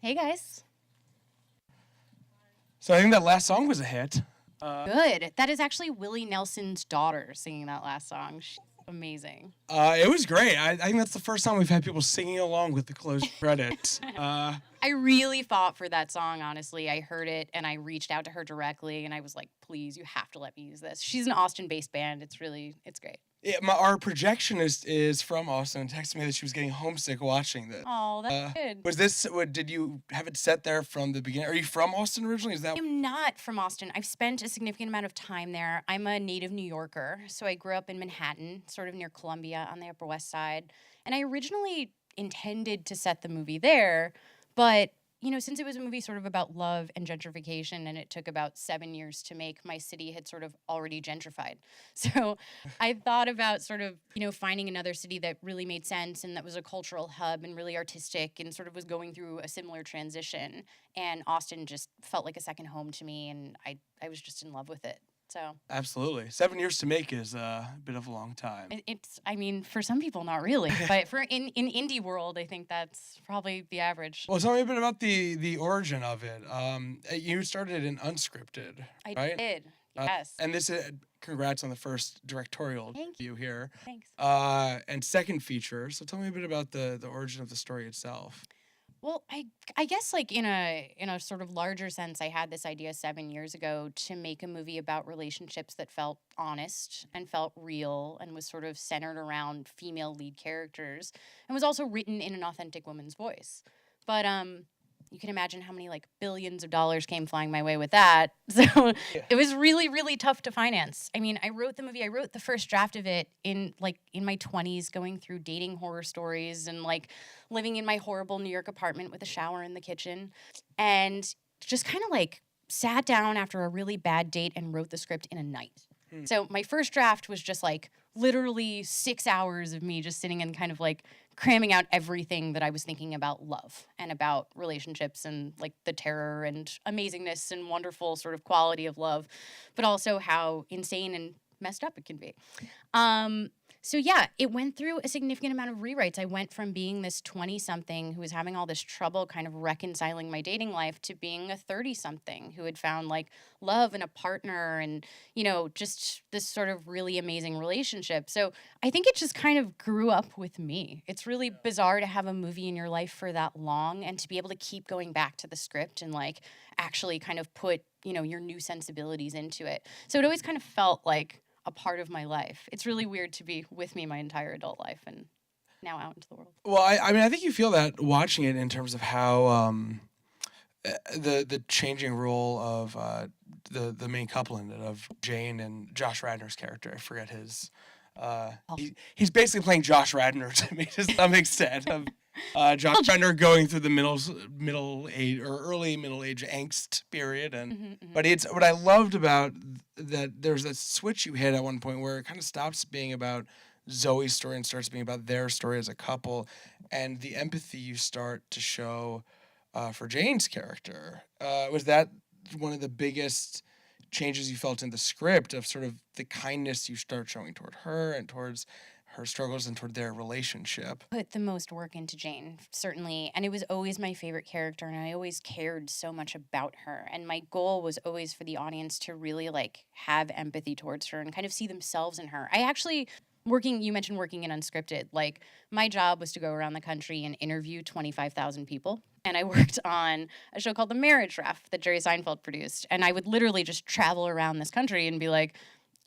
Hey guys. So I think that last song was a hit. Good. That is actually Willie Nelson's daughter singing that last song. She's amazing. It was great. I think that's the first time we've had people singing along with the closing credits. I really fought for that song, honestly. I heard it and I reached out to her directly and I was like, please, you have to let me use this. She's an Austin-based band. It's great. Our projectionist is from Austin and texted me that she was getting homesick watching this. Oh, that's good. Did you have it set there from the beginning? Are you from Austin originally? I'm not from Austin. I've spent a significant amount of time there. I'm a native New Yorker, so I grew up in Manhattan, sort of near Columbia on the Upper West Side. And I originally intended to set the movie there, but since it was a movie sort of about love and gentrification and it took about 7 years to make, my city had sort of already gentrified. So I thought about sort of, finding another city that really made sense and that was a cultural hub and really artistic and sort of was going through a similar transition. And Austin just felt like a second home to me and I was just in love with it. So Absolutely. 7 years to make is a bit of a long time. For some people, not really. But in indie world, I think that's probably the average. Well, tell me a bit about the origin of it. You started in unscripted, right? I did, yes. And congrats on the first directorial debut here. Thanks. And second feature. So tell me a bit about the origin of the story itself. Well, I guess like in a sort of larger sense, I had this idea 7 years ago to make a movie about relationships that felt honest and felt real and was sort of centered around female lead characters and was also written in an authentic woman's voice. But you can imagine how many like billions of dollars came flying my way with that. So It was really, really tough to finance. I mean, I wrote the first draft of it in my 20s, going through dating horror stories and like living in my horrible New York apartment with a shower in the kitchen, and just kind of like sat down after a really bad date and wrote the script in a night. So my first draft was just like literally 6 hours of me just sitting and kind of like cramming out everything that I was thinking about love and about relationships and like the terror and amazingness and wonderful sort of quality of love, but also how insane and messed up it can be. So yeah, it went through a significant amount of rewrites. I went from being this 20-something who was having all this trouble kind of reconciling my dating life to being a 30-something who had found like love and a partner and, just this sort of really amazing relationship. So I think it just kind of grew up with me. It's really bizarre to have a movie in your life for that long and to be able to keep going back to the script and like actually kind of put, your new sensibilities into it. So it always kind of felt like a part of my life. It's really weird to be with me my entire adult life and now out into the world. Well, I think you feel that watching it in terms of how the changing role of the main couple in it, of Jane and Josh Radnor's character. I forget his. He's basically playing Josh Radnor to me to some extent. Of Josh Radnor going through the middle age or early middle age angst period, and but it's what I loved about that. There's a switch you hit at one point where it kind of stops being about Zoe's story and starts being about their story as a couple, and the empathy you start to show for Jane's character. Was that one of the biggest changes you felt in the script, of sort of the kindness you start showing toward her and towards her struggles and toward their relationship? Put the most work into Jane, certainly. And it was always my favorite character, and I always cared so much about her. And my goal was always for the audience to really like have empathy towards her and kind of see themselves in her. You mentioned working in unscripted. Like, my job was to go around the country and interview 25,000 people. And I worked on a show called The Marriage Ref that Jerry Seinfeld produced. And I would literally just travel around this country and be like,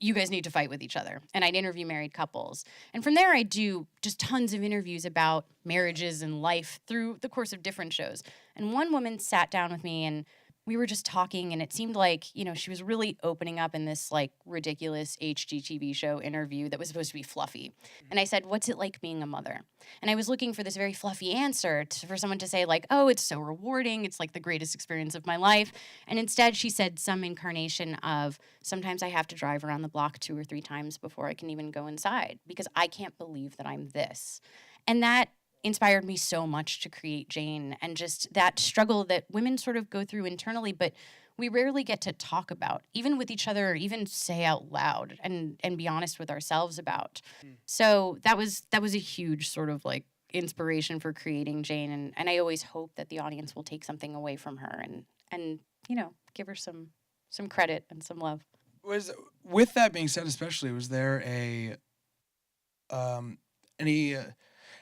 you guys need to fight with each other. And I'd interview married couples. And from there, I'd do just tons of interviews about marriages and life through the course of different shows. And one woman sat down with me and we were just talking, and it seemed like, she was really opening up in this like ridiculous HGTV show interview that was supposed to be fluffy. And I said, what's it like being a mother? And I was looking for this very fluffy answer for someone to say like, oh, it's so rewarding. It's like the greatest experience of my life. And instead she said some incarnation of, sometimes I have to drive around the block 2 or 3 times before I can even go inside because I can't believe that I'm this. And that inspired me so much to create Jane, and just that struggle that women sort of go through internally, but we rarely get to talk about, even with each other, or even say out loud and be honest with ourselves about. So that was a huge sort of like inspiration for creating Jane, and I always hope that the audience will take something away from her and give her some credit and some love. Was with that being said, especially, was there a um, any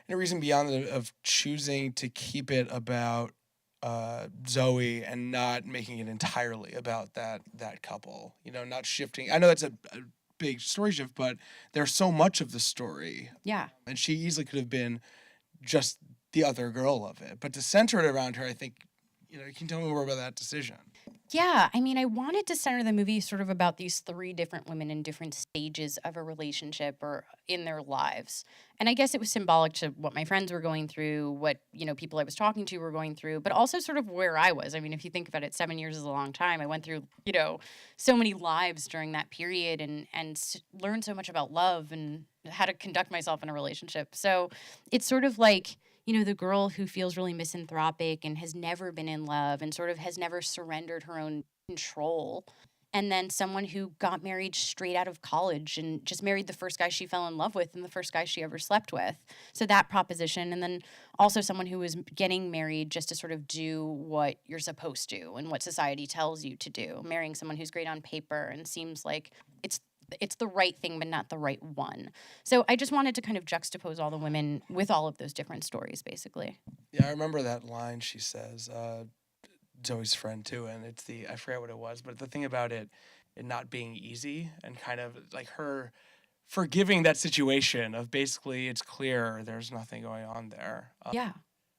any reason beyond of choosing to keep it about Zoe and not making it entirely about that couple? Not shifting. I know that's a big story shift, but there's so much of the story, Yeah. and she easily could have been just the other girl of it. But to center it around her, I think, you can tell me more about that decision. Yeah, I mean, I wanted to center the movie sort of about these three different women in different stages of a relationship or in their lives. And I guess it was symbolic to what my friends were going through, what, people I was talking to were going through, but also sort of where I was. I mean, if you think about it, 7 years is a long time. I went through, so many lives during that period and learned so much about love and how to conduct myself in a relationship. So it's sort of like, the girl who feels really misanthropic and has never been in love and sort of has never surrendered her own control. And then someone who got married straight out of college and just married the first guy she fell in love with and the first guy she ever slept with. So that proposition. And then also someone who was getting married just to sort of do what you're supposed to and what society tells you to do. Marrying someone who's great on paper and seems like it's the right thing, but not the right one. So I just wanted to kind of juxtapose all the women with all of those different stories, basically. Yeah, I remember that line she says, Zoe's friend too, and I forget what it was, but the thing about it not being easy and kind of like her forgiving that situation of basically it's clear there's nothing going on there. Yeah.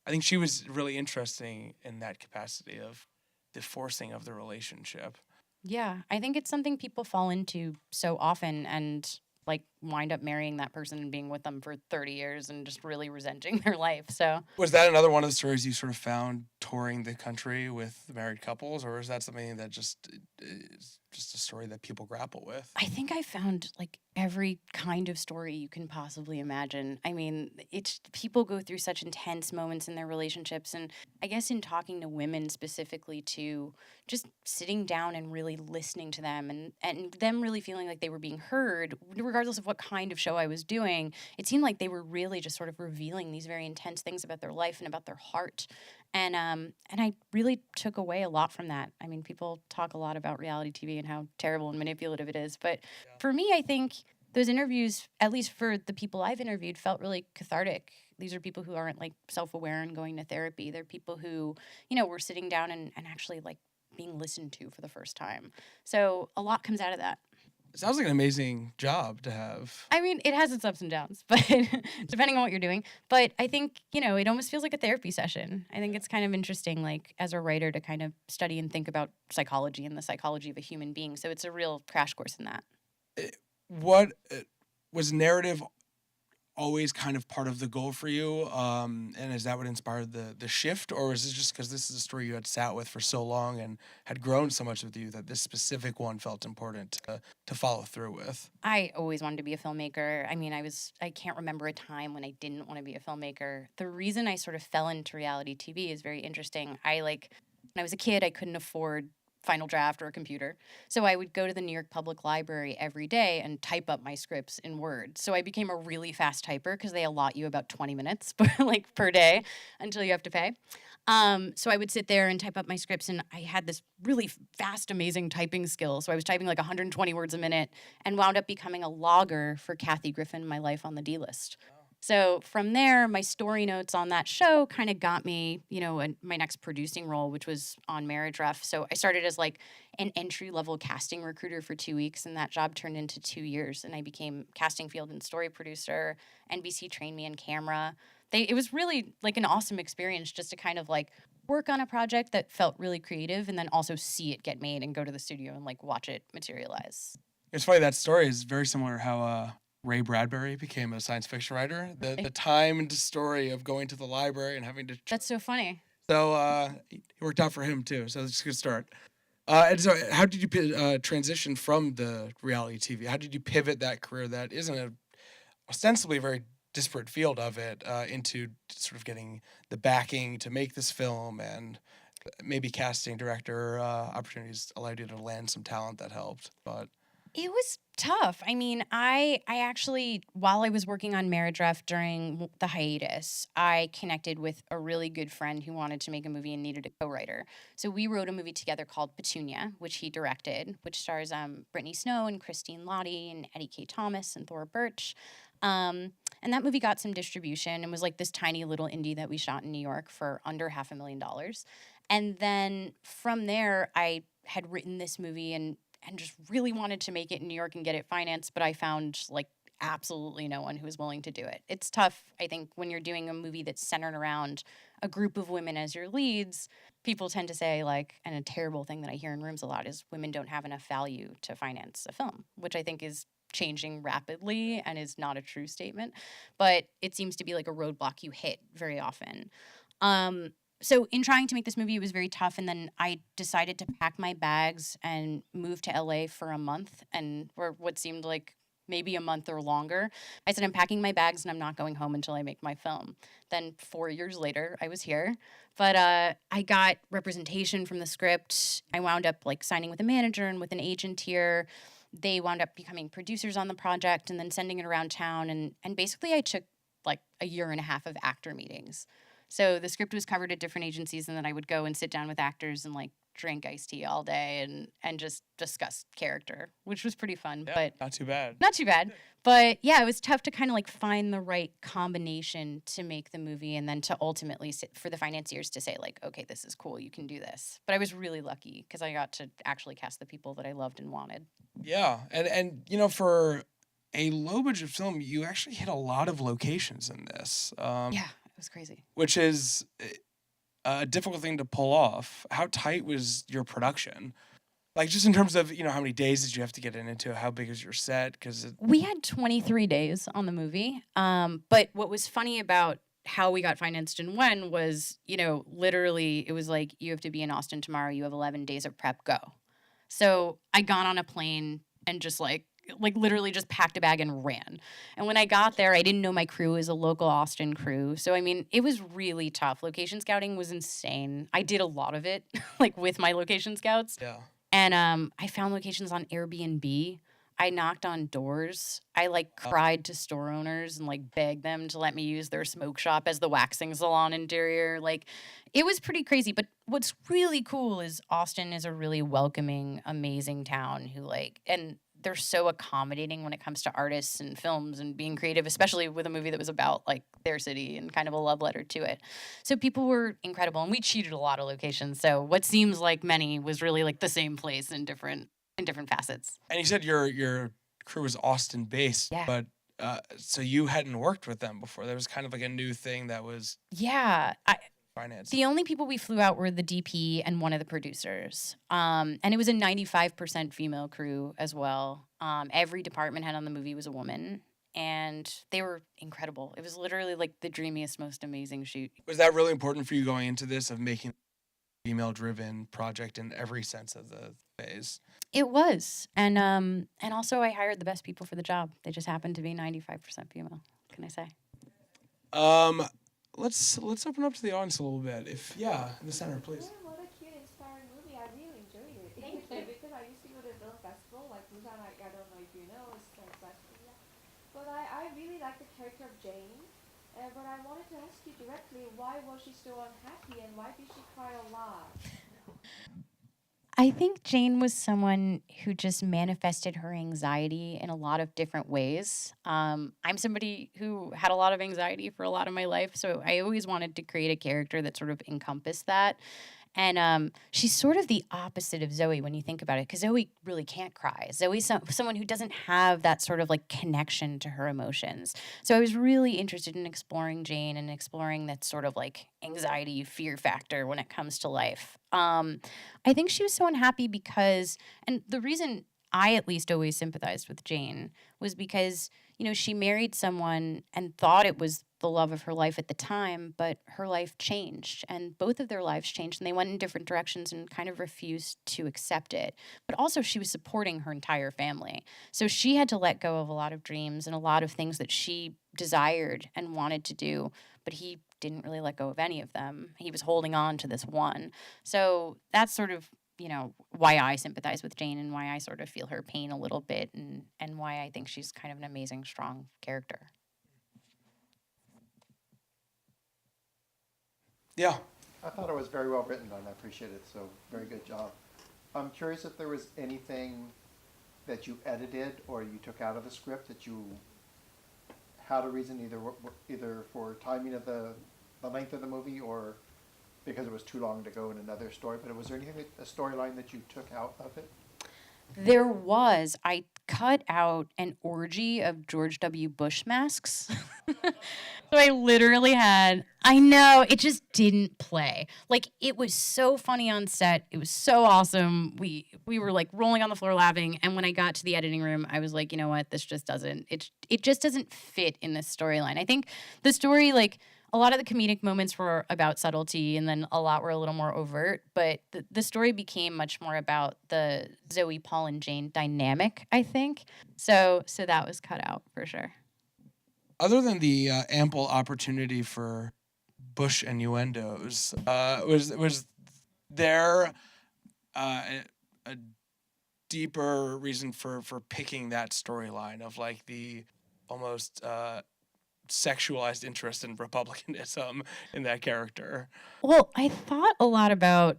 I think she was really interesting in that capacity of the forcing of the relationship. Yeah. I think it's something people fall into so often and like wind up marrying that person and being with them for 30 years and just really resenting their life. So Was that another one of the stories you sort of found touring the country with married couples, or is that something that just is just a story that people grapple with? I think I found like every kind of story you can possibly imagine. I mean, it's people go through such intense moments in their relationships. And I guess in talking to women specifically too, just sitting down and really listening to them and them really feeling like they were being heard, regardless of what kind of show I was doing, it seemed like they were really just sort of revealing these very intense things about their life and about their heart. And I really took away a lot from that. I mean, people talk a lot about reality TV and how terrible and manipulative it is, but for me, I think those interviews, at least for the people I've interviewed, felt really cathartic. These are people who aren't like self-aware and going to therapy. They're people who, were sitting down and actually like being listened to for the first time. So a lot comes out of that. It sounds like an amazing job to have. I mean, it has its ups and downs, but depending on what you're doing. But I think, it almost feels like a therapy session. I think it's kind of interesting, like, as a writer, to kind of study and think about psychology and the psychology of a human being. So it's a real crash course in that. What was narrative always kind of part of the goal for you? And is that what inspired the shift? Or is it just because this is a story you had sat with for so long and had grown so much with you that this specific one felt important to follow through with? I always wanted to be a filmmaker. I mean, I can't remember a time when I didn't want to be a filmmaker. The reason I sort of fell into reality TV is very interesting. When I was a kid, I couldn't afford Final Draft or a computer. So I would go to the New York Public Library every day and type up my scripts in Word. So I became a really fast typer because they allot you about 20 minutes per day until you have to pay. So I would sit there and type up my scripts, and I had this really fast, amazing typing skill. So I was typing like 120 words a minute and wound up becoming a logger for Kathy Griffin, My Life on the D List. So from there, my story notes on that show kind of got me, my next producing role, which was on Marriage Ref. So I started as like an entry-level casting recruiter for 2 weeks, and that job turned into 2 years. And I became casting field and story producer. NBC trained me in camera. It was really like an awesome experience just to kind of like work on a project that felt really creative and then also see it get made and go to the studio and like watch it materialize. It's funny, that story is very similar to how Ray Bradbury became a science fiction writer. The time and story of going to the library and having to. That's so funny. So it worked out for him too. So it's a good start. And so, how did you transition from the reality TV? How did you pivot that career that isn't a ostensibly very disparate field of it into sort of getting the backing to make this film, and maybe casting director opportunities allowed you to land some talent that helped? But It was tough. I mean, I actually, while I was working on Marriage Ref during the hiatus, I connected with a really good friend who wanted to make a movie and needed a co-writer. So we wrote a movie together called Petunia, which he directed, which stars Brittany Snow and Christine Lottie and Eddie K. Thomas and Thora Birch. And that movie got some distribution and was like this tiny little indie that we shot in New York for under $500,000. And then from there, I had written this movie and just really wanted to make it in New York and get it financed, but I found like absolutely no one who was willing to do it. It's tough, I think, when you're doing a movie that's centered around a group of women as your leads. People tend to say, like, and a terrible thing that I hear in rooms a lot is women don't have enough value to finance a film, which I think is changing rapidly and is not a true statement. But it seems to be like a roadblock you hit very often. Um, so in trying to make this movie, it was very tough. And then I decided to pack my bags and move to LA for a month, and or what seemed like maybe a month or longer. I said, I'm packing my bags and I'm not going home until I make my film. Then 4 years later, I was here. But I got representation from the script. I wound up like signing with a manager and with an agent here. They wound up becoming producers on the project and then sending it around town. And basically I took like a year and a half of actor meetings. So the script was covered at different agencies, and then I would go and sit down with actors and like drink iced tea all day and just discuss character, which was pretty fun. Yeah, But not too bad. not too bad. But yeah, it was tough to kind of like find the right combination to make the movie, and then to ultimately sit for the financiers to say like, okay, this is cool, you can do this. But I was really lucky because I got to actually cast the people that I loved and wanted. Yeah, and you know, for a low budget film, you actually hit a lot of locations in this. Yeah, it was crazy. Which is a difficult thing to pull off. How tight was your production? Like, just in terms of, you know, how many days did you have to get into? How big is your set? Because We had 23 days on the movie. But what was funny about how we got financed and when was, you know, literally it was like, you have to be in Austin tomorrow. You have 11 days of prep, go. So I got on a plane and just like literally just packed a bag and ran. And when I got there, I didn't know my crew was a local Austin crew. So I mean, it was really tough. Location scouting was insane. I did a lot of it, like with my location scouts. yeah, And I found locations on Airbnb. I knocked on doors. I like cried to store owners and like begged them to let me use their smoke shop as the waxing salon interior. Like it was pretty crazy. But what's really cool is Austin is a really welcoming, amazing town who like, and they're so accommodating when it comes to artists and films and being creative, especially with a movie that was about like their city and kind of a love letter to it. So people were incredible, and we cheated a lot of locations. So what seems like many was really like the same place in different facets. and you said your crew was Austin based, Yeah. but so you hadn't worked with them before. There was kind of like a new thing that was Yeah, financed. the only people we flew out were the DP and one of the producers. And it was a 95% female crew as well. Every department head on the movie was a woman, and they were incredible. It was literally like the dreamiest, most amazing shoot. Was that really important for you going into this, of making a female-driven project in every sense of the phase? It was. And also I hired the best people for the job. They just happened to be 95% female. What can I say? Let's open up to the audience a little bit. If yeah, in the center, please. What a cute, inspiring movie. I really enjoyed it. Thank you. Because I used to go to film festival, like Busan, I don't know if you know, it's like West Korea. But I really like the character of Jane. But I wanted to ask you directly, why was she so unhappy and why did she cry a lot? I think Jane was someone who just manifested her anxiety in a lot of different ways. I'm somebody who had a lot of anxiety for a lot of my life, so I always wanted to create a character that sort of encompassed that. And she's sort of the opposite of Zoe when you think about it, because Zoe really can't cry. Zoe's someone who doesn't have that sort of like connection to her emotions. So I was really interested in exploring Jane and exploring that sort of like anxiety, fear factor when it comes to life. I think she was so unhappy because, and the reason I at least always sympathized with Jane was because, you know, she married someone and thought it was the love of her life at the time, but her life changed and both of their lives changed and they went in different directions and kind of refused to accept it. But also she was supporting her entire family. So she had to let go of a lot of dreams and a lot of things that she desired and wanted to do, but he didn't really let go of any of them. He was holding on to this one. So that's sort of why I sympathize with Jane and why I sort of feel her pain a little bit, and why I think she's kind of an amazing, strong character. Yeah. I thought it was very well written, and I appreciate it. So very good job. I'm curious if there was anything that you edited or you took out of the script that you had a reason either for timing of the length of the movie or because it was too long to go in another story. But was there anything a storyline that you took out of it? There was. I cut out an orgy of George W. Bush masks. So I literally had, I know, it just didn't play. Like, it was so funny on set. It was so awesome. We were like rolling on the floor laughing. And when I got to the editing room, I was like, you know what? This just doesn't, it just doesn't fit in this storyline. I think the story, like, a lot of the comedic moments were about subtlety, and then a lot were a little more overt. But the story became much more about the Zoe, Paul, and Jane dynamic, I think. So that was cut out for sure. Other than the ample opportunity for Bush innuendos, was there a deeper reason for picking that storyline of like the almost sexualized interest in republicanism in that character? Well, I thought a lot about,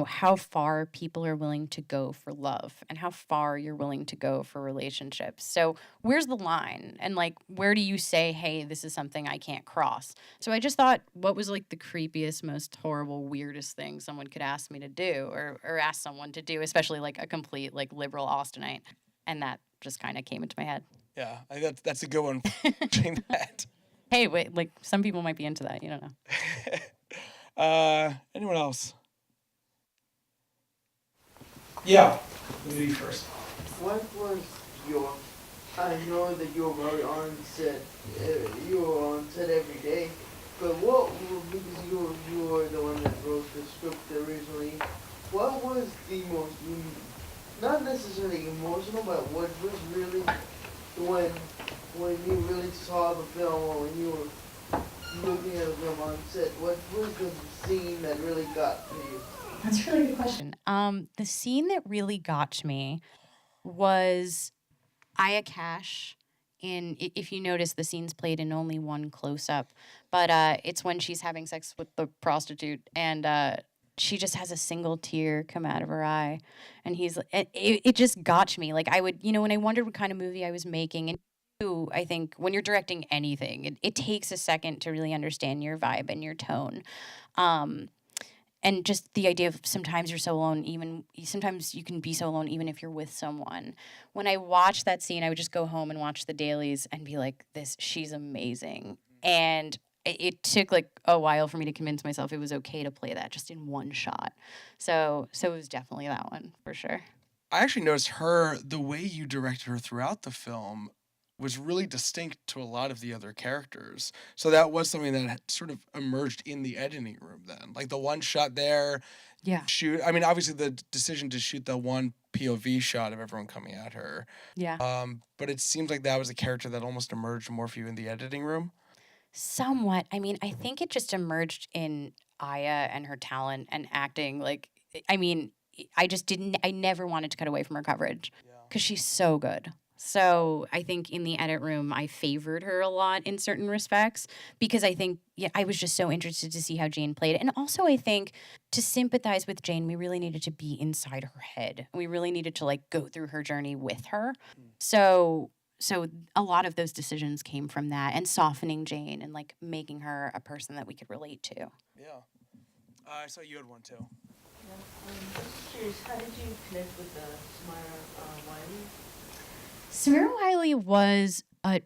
how far people are willing to go for love and how far you're willing to go for relationships. So, where's the line? And like, where do you say, hey, this is something I can't cross? So, I just thought, what was like the creepiest, most horrible, weirdest thing someone could ask me to do or ask someone to do, especially like a complete, like, liberal Austinite. And that just kind of came into my head. Yeah, I think that's a good one. Watching that. Hey, wait, like, some people might be into that. You don't know. Anyone else? Yeah. You first. What was your? I know that you were very on set. You were on set every day. But because you were the one that wrote the script originally, what was the most, not necessarily emotional, but what was really when you really saw the film or when you were looking at the film on set, what was the scene that really got to you? That's a really good question. The scene that really got to me was Aya Cash. If you notice, the scene's played in only one close-up, but it's when she's having sex with the prostitute, and she just has a single tear come out of her eye, and it just got to me. Like, I would, when I wondered what kind of movie I was making, and I think when you're directing anything, it takes a second to really understand your vibe and your tone. And just the idea of sometimes you're so alone, sometimes you can be so alone even if you're with someone. When I watched that scene, I would just go home and watch the dailies and be like, she's amazing. And it took like a while for me to convince myself it was okay to play that just in one shot. So it was definitely that one for sure. I actually noticed the way you directed her throughout the film was really distinct to a lot of the other characters. So that was something that had sort of emerged in the editing room then. Like the one shot there. Yeah. Obviously the decision to shoot the one POV shot of everyone coming at her. Yeah. But it seems like that was a character that almost emerged more for you in the editing room. Somewhat. I mean, I think it just emerged in Aya and her talent and acting. Like, I mean, I never wanted to cut away from her coverage because she's so good. So I think in the edit room, I favored her a lot in certain respects because I think I was just so interested to see how Jane played. And also I think to sympathize with Jane, we really needed to be inside her head. We really needed to like go through her journey with her. So a lot of those decisions came from that and softening Jane and like making her a person that we could relate to. Yeah. I saw you had one too. Yeah, I'm just curious, how did you connect with Samira Wiley? Samira Wiley was a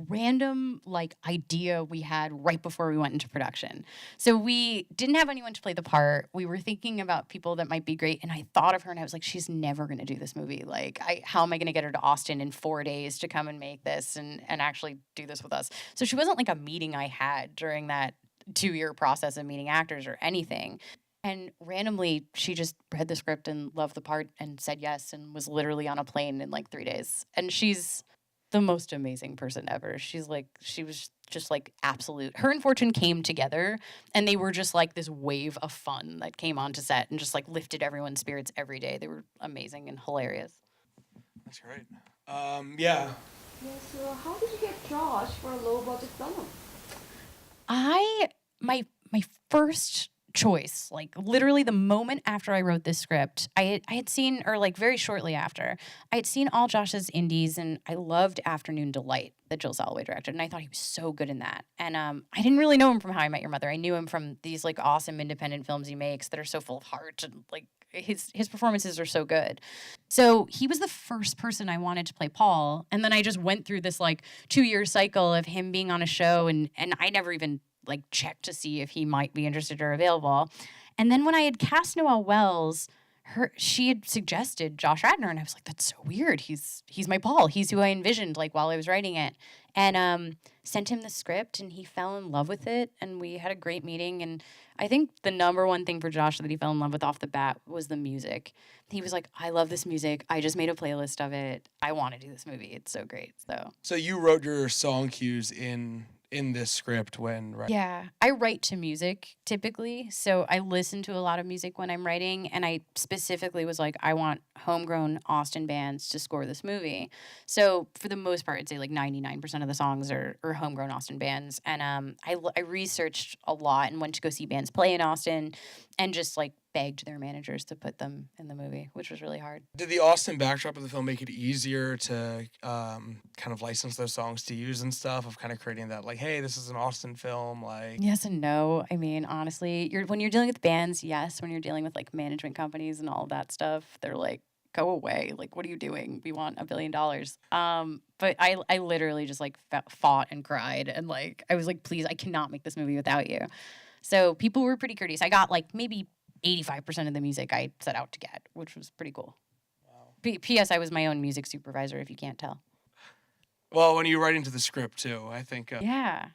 random like idea we had right before we went into production. So we didn't have anyone to play the part. We were thinking about people that might be great, and I thought of her and I was like, she's never going to do this movie. Like, how am I going to get her to Austin in 4 days to come and make this and actually do this with us? So she wasn't like a meeting I had during that 2-year process of meeting actors or anything. And randomly, she just read the script and loved the part and said yes and was literally on a plane in like 3 days. And she's the most amazing person ever. She was just like absolute. Her and Fortune came together and they were just like this wave of fun that came onto set and just like lifted everyone's spirits every day. They were amazing and hilarious. That's great. Yeah. Yeah, so how did you get Josh for a low budget film? My first choice, like literally the moment after I wrote this script, I had seen, or like very shortly after, I had seen all Josh's indies, and I loved Afternoon Delight that Jill Soloway directed, and I thought he was so good in that. And I didn't really know him from How I Met Your Mother. I knew him from these like awesome independent films he makes that are so full of heart, and like his performances are so good. So he was the first person I wanted to play Paul, and then I just went through this like 2-year cycle of him being on a show, and I never even like checked to see if he might be interested or available. And then when I had cast Noelle Wells, she had suggested Josh Radnor, and I was like, that's so weird. He's my Paul. He's who I envisioned like while I was writing it. And sent him the script, and he fell in love with it, and we had a great meeting. And I think the number one thing for Josh that he fell in love with off the bat was the music. He was like, I love this music. I just made a playlist of it. I want to do this movie. It's so great. So you wrote your song cues in this script right? Yeah, I write to music typically. So I listen to a lot of music when I'm writing. And I specifically was like, I want homegrown Austin bands to score this movie. So for the most part, I'd say like 99% of the songs are homegrown Austin bands. And I researched a lot and went to go see bands play in Austin and just like begged their managers to put them in the movie, which was really hard. Did the Austin backdrop of the film make it easier to kind of license those songs to use and stuff, of kind of creating that like, hey, this is an Austin film? Like, yes and no. I mean, honestly, when you're dealing with bands, yes. When you're dealing with like management companies and all that stuff, they're like, go away. Like, what are you doing? We want $1 billion. But I literally just like fought and cried, and like I was like, please, I cannot make this movie without you. So people were pretty courteous. I got like maybe 85% of the music I set out to get, which was pretty cool. Wow. P.S. I was my own music supervisor, if you can't tell. Well, when you write into the script too, I think. Yeah.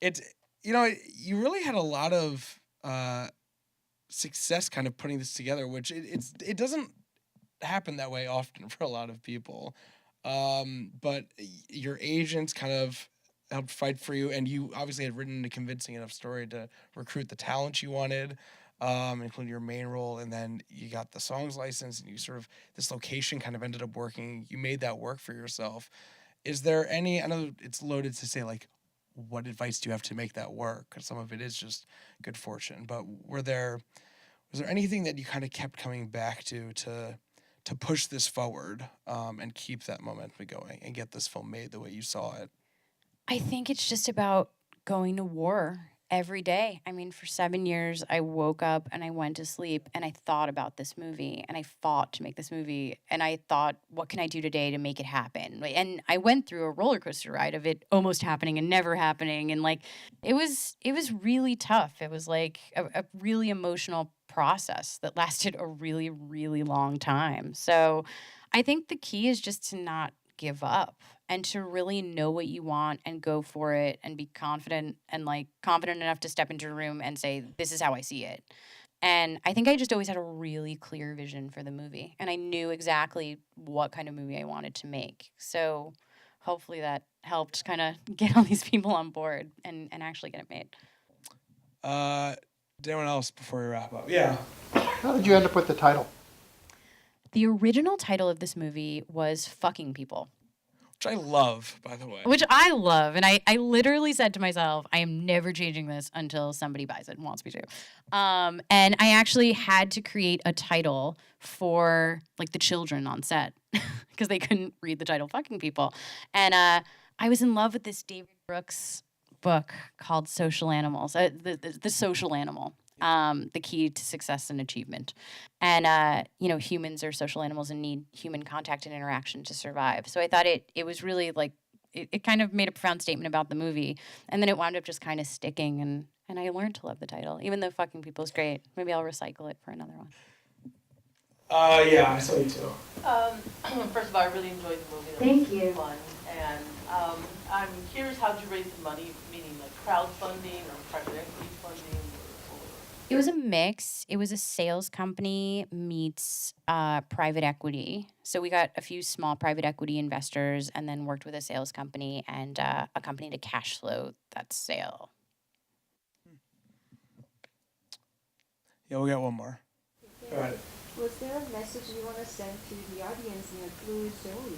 It's, you really had a lot of success kind of putting this together, which it doesn't happen that way often for a lot of people. But your agents kind of helped fight for you, and you obviously had written a convincing enough story to recruit the talent you wanted. Including your main role, and then you got the songs licensed, and you sort of, this location kind of ended up working. You made that work for yourself. Is there any, I know it's loaded to say like, what advice do you have to make that work? Because some of it is just good fortune, but was there anything that you kind of kept coming back to push this forward, and keep that momentum going and get this film made the way you saw it? I think it's just about going to war every day. I mean, for 7 years, I woke up and I went to sleep and I thought about this movie and I fought to make this movie. And I thought, what can I do today to make it happen? And I went through a roller coaster ride of it almost happening and never happening. And like, it was really tough. It was like a really emotional process that lasted a really, really long time. So I think the key is just to not give up and to really know what you want and go for it and be confident enough to step into a room and say, this is how I see it. And I think I just always had a really clear vision for the movie, and I knew exactly what kind of movie I wanted to make. So hopefully that helped kind of get all these people on board and actually get it made. Anyone else before we wrap up? Yeah. How did you end up with the title? The original title of this movie was Fucking People. Which I love, by the way. Which I love. And I literally said to myself, I am never changing this until somebody buys it and wants me to. And I actually had to create a title for like the children on set because they couldn't read the title Fucking People. And I was in love with this David Brooks book called Social Animals, the Social Animal. The key to success and achievement. And, humans are social animals and need human contact and interaction to survive. So I thought it was really like, it kind of made a profound statement about the movie. And then it wound up just kind of sticking. And I learned to love the title, even though Fucking People is great. Maybe I'll recycle it for another one. Yeah, I saw you too. First of all, I really enjoyed the movie. Thank you. It was fun. And I'm curious, how did you raise the money? Meaning like crowdfunding or private equity funding? It was a mix. It was a sales company meets private equity. So we got a few small private equity investors and then worked with a sales company and a company to cash flow that sale. Yeah, we'll get one more. Okay. Go ahead. Was there a message you want to send to the audience through Zoe?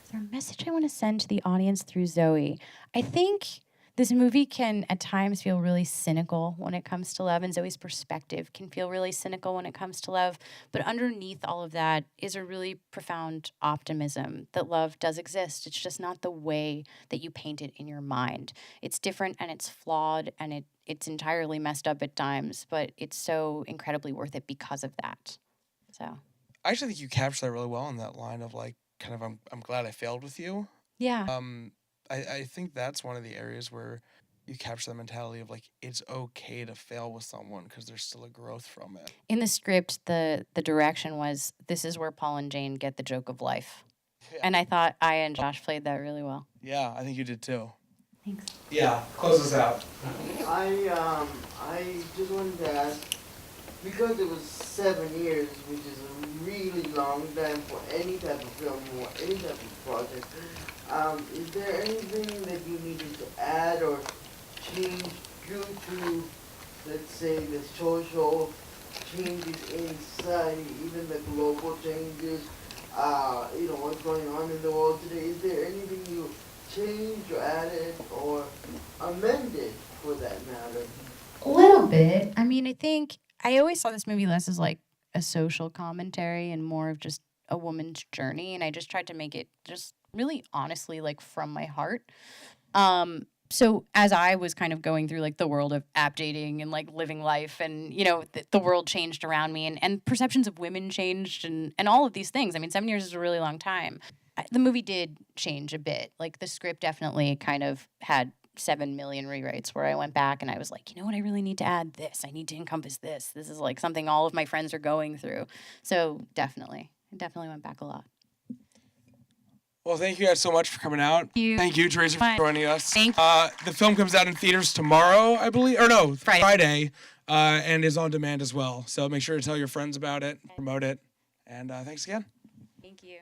Is there a message I want to send to the audience through Zoe? I think this movie can at times feel really cynical when it comes to love, and Zoe's perspective can feel really cynical when it comes to love. But underneath all of that is a really profound optimism that love does exist. It's just not the way that you paint it in your mind. It's different and it's flawed and it's entirely messed up at times, but it's so incredibly worth it because of that. So, I actually think you captured that really well in that line of like, kind of, I'm glad I failed with you. yeah. I think that's one of the areas where you capture the mentality of like, it's okay to fail with someone because there's still a growth from it. In the script, the direction was, this is where Paul and Jane get the joke of life. Yeah. And I thought I and Josh played that really well. Yeah, I think you did too. Thanks. Yeah, close us out. I just wanted to ask, because it was 7 years, which is a really long time for any type of film or any type of project, is there anything that you needed to add or change due to, let's say, the social changes in society, even the global changes, what's going on in the world today? Is there anything you changed or added or amended for that matter? A little bit. I mean, I think I always saw this movie less as like a social commentary and more of just a woman's journey. And I just tried to make it just really honestly, like from my heart. So as I was kind of going through like the world of app dating and like living life and, the world changed around me and perceptions of women changed and all of these things. I mean, 7 years is a really long time. The movie did change a bit. Like the script definitely kind of had 7 million rewrites where I went back and I was like, you know what, I really need to add this. I need to encompass this. This is like something all of my friends are going through. So I definitely went back a lot. Well, thank you guys so much for coming out. Thank you, Theresa, for joining us. Thank The film comes out in theaters tomorrow, I believe. Or no, Friday. and is on demand as well. So make sure to tell your friends about it, promote it. And thanks again. Thank you.